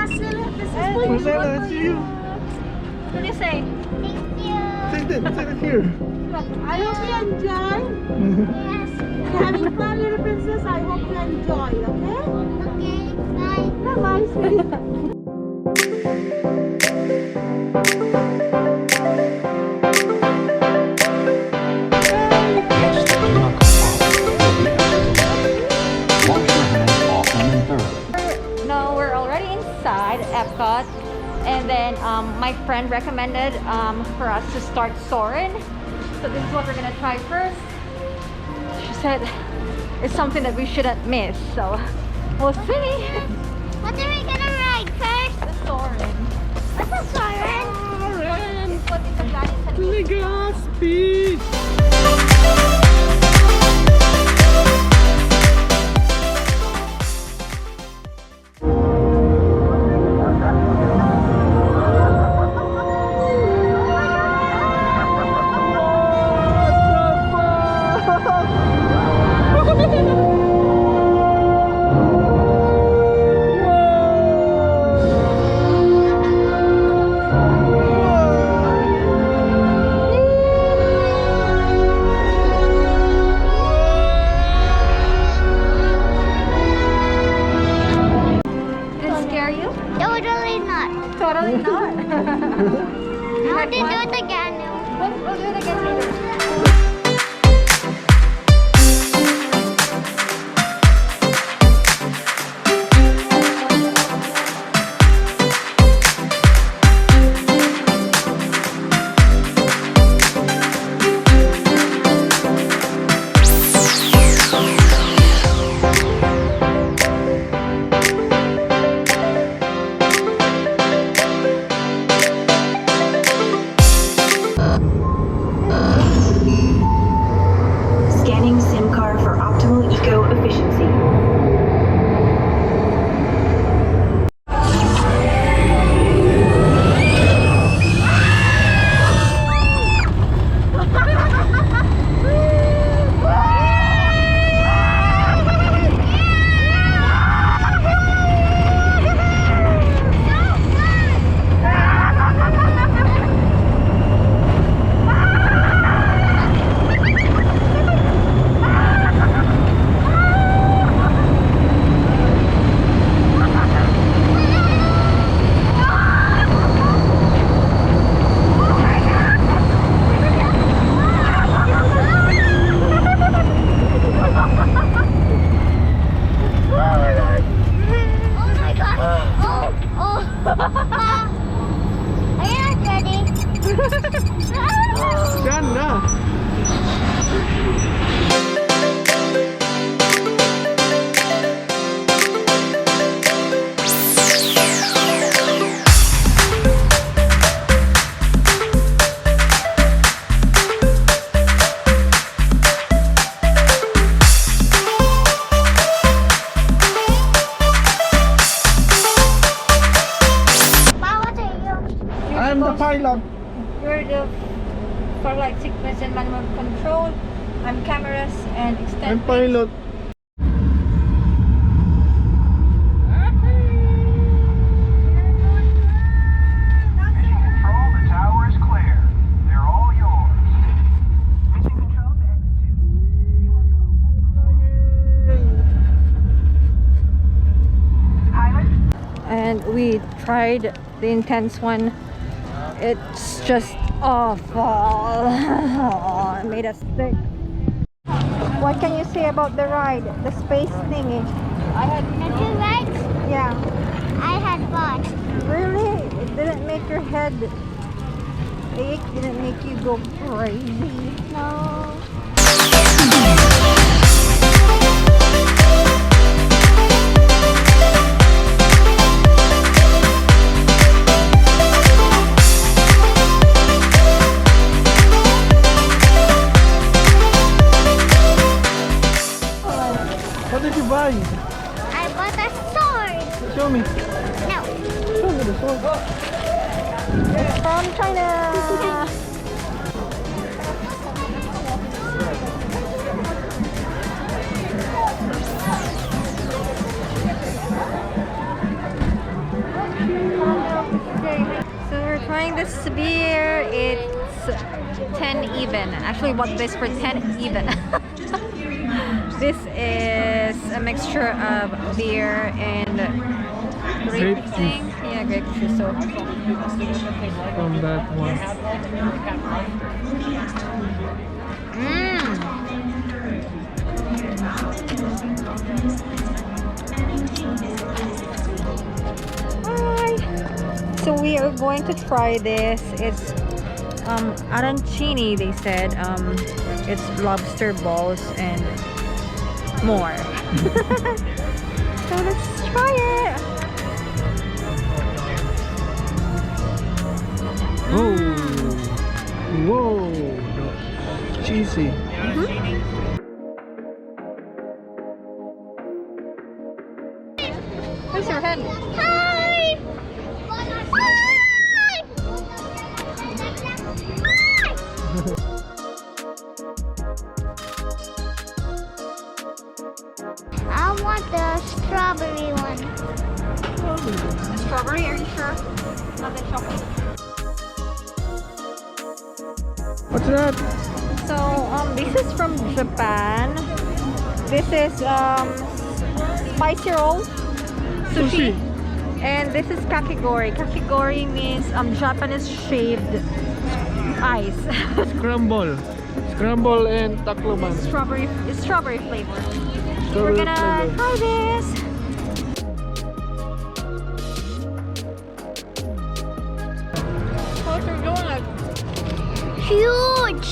Marcella, this is for you. Marcella, it's you. What do you say? Thank you. Say it here. I hope you enjoy. Yes. You're having fun, little princess. I hope you enjoy, okay? Okay, bye. Bye-bye, sweetie. No, we're already inside EPCOT, and then my friend recommended for us to start soaring. So this is what we're gonna try first. She said it's something that we shouldn't miss. So we'll see. What are we gonna ride first? The soaring. What's a soren? It's what the guy said. Legazpi. Totally not. Totally not. I want to do it again. We'll do it again later. Scanning SIM card for optimal eco-efficiency. Are you not ready? Yan na. Pa, what are you? I'm the pilot. You're the for like sequence and manual control. I'm cameras and extend. I'm pilot. Mission Control, the tower is clear. They're all yours. Mission Control to execute. You are go. Pilot, And we tried the intense one. It's just awful. It made us sick. What can you say about the ride, the space thingy? The two rides? Yeah, I had fun. really? It didn't make your head ache? Didn't make you go crazy? No. What did you buy? I bought a sword. Show me. No. Show me the sword. From China! So we're trying this beer. It's 10 even. Actually bought this for 10 even. This is a mixture of beer and grape Grape thing. Yeah, grape juice. So From that one. Hi. So we are going to try this. It's arancini, they said. It's lobster balls and more. So let's try it. Oh, whoa, cheesy. Where's your head? Hi! I want the strawberry one. The strawberry, are you sure? Not the chocolate. What's that? So this is from Japan. This is spicy roll, sushi. And this is kakigori. Kakigori means Japanese shaved ice. Scramble. Scramble and takloman. It's strawberry flavor. We're Strawberry gonna flavor. try this. How's your donut? Huge!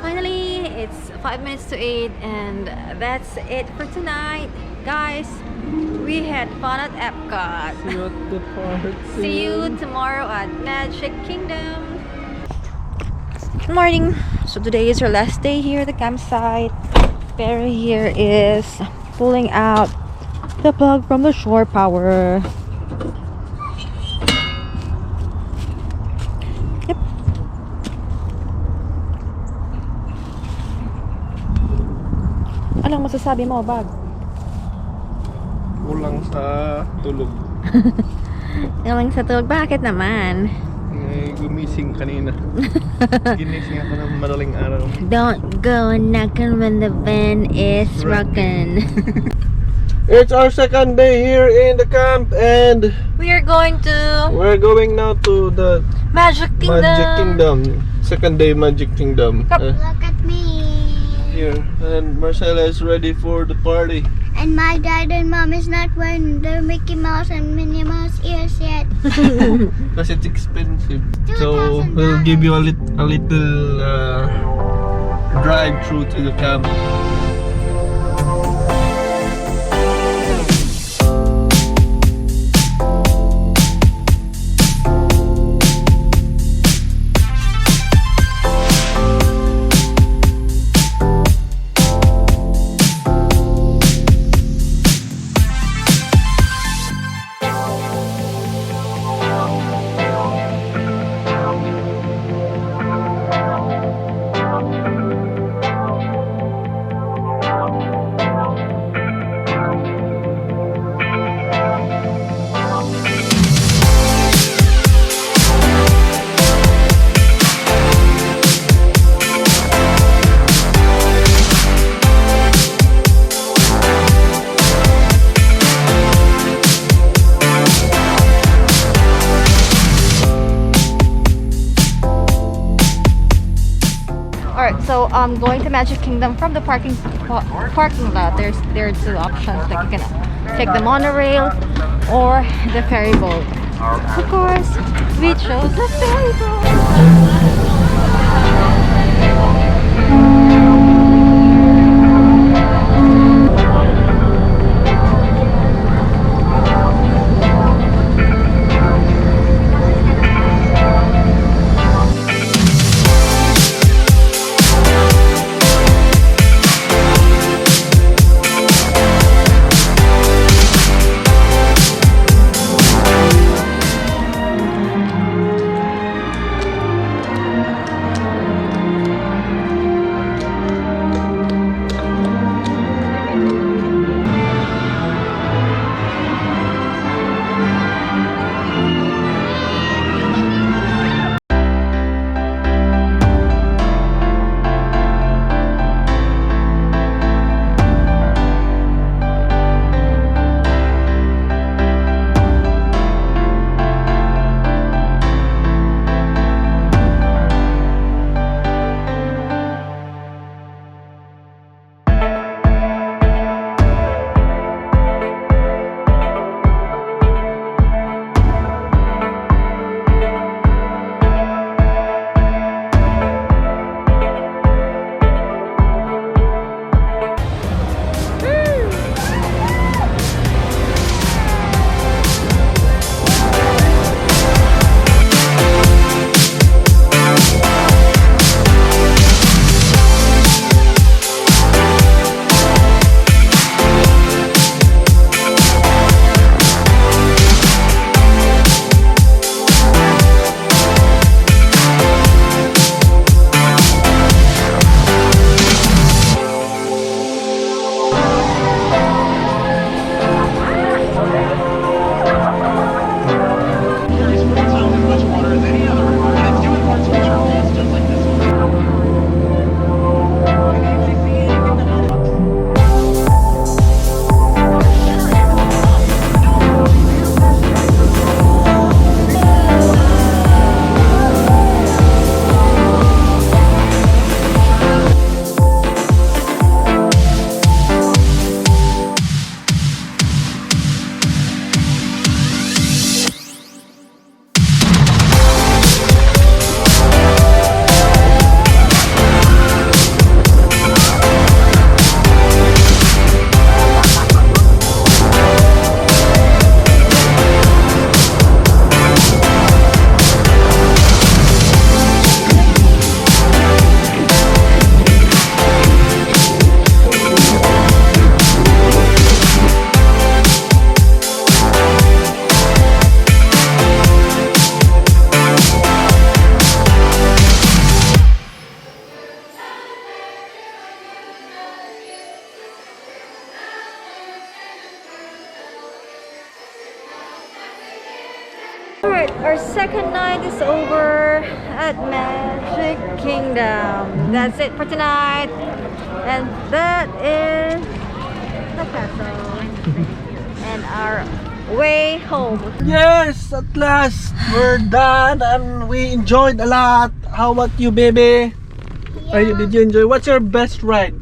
Finally, it's 5 minutes to 8 and that's it for tonight. Guys, we had fun at EPCOT. See you at the park. See you tomorrow at Magic Kingdom. Good morning. So today is our last day here at the campsite. Perry here is pulling out the plug from the shore power. Yep. Anong masasabi mo, Bag? Kulang sa tulog. Galing sa tulog. Bakit naman? Gumising kanina. Ginising ako ng madaling araw. Don't go knocking when the van is rocking. It's our second day here in the camp and We are going to we're going now to the Magic Kingdom. Magic Kingdom. Second day Magic Kingdom. Look at me. Here. And Marcella is ready for the party. And my dad and mom is not wearing their Mickey Mouse and Minnie Mouse ears yet. Because it's expensive. So we'll give you a little drive through to the camp. Alright, so going to Magic Kingdom from the parking lot. There are two options. Like you can take the monorail or the ferry boat. Of course, we chose the ferry boat. our second night is over at Magic Kingdom. That's it for tonight. And that is the castle. And our way home. Yes, at last we're done and we enjoyed a lot. How about you, baby? Did you enjoy? What's your best ride?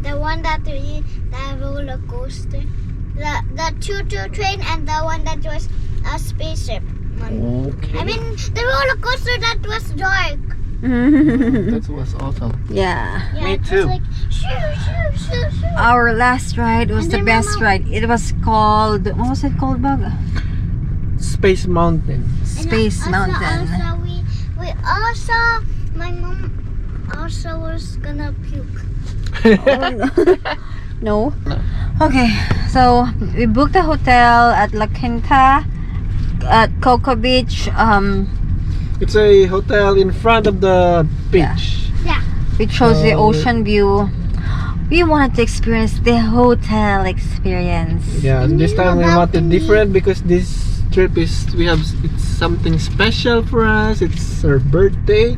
The one that we, the roller coaster. The choo-choo train and the one that was a spaceship. Okay. I mean, the roller coaster that was dark. That was awesome. Yeah. Yeah, Me it was too. like, shoo, shoo, shoo, shoo. Our last ride was And the then best Mama- ride. It was called, what was it called, Bag? Space Mountain. Space Mountain. Also, we also, my mom also was gonna puke. No. Okay, so we booked a hotel at La Quinta at Cocoa Beach. It's a hotel in front of the beach. Yeah. Which shows the Oh. ocean view. We wanted to experience the hotel experience. Yeah, this you time we know wanted balcony? different because this trip it's something special for us. It's our birthday,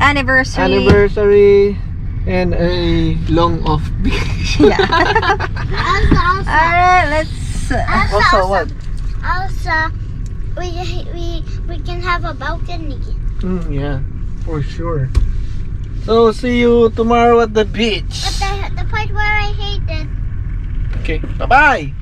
anniversary, and a long off vacation. Yeah. Also, Alright, let's. Also, what? Also, we can have a balcony. Yeah, for sure. So see you tomorrow at the beach. But the part where I hated. Okay, bye bye.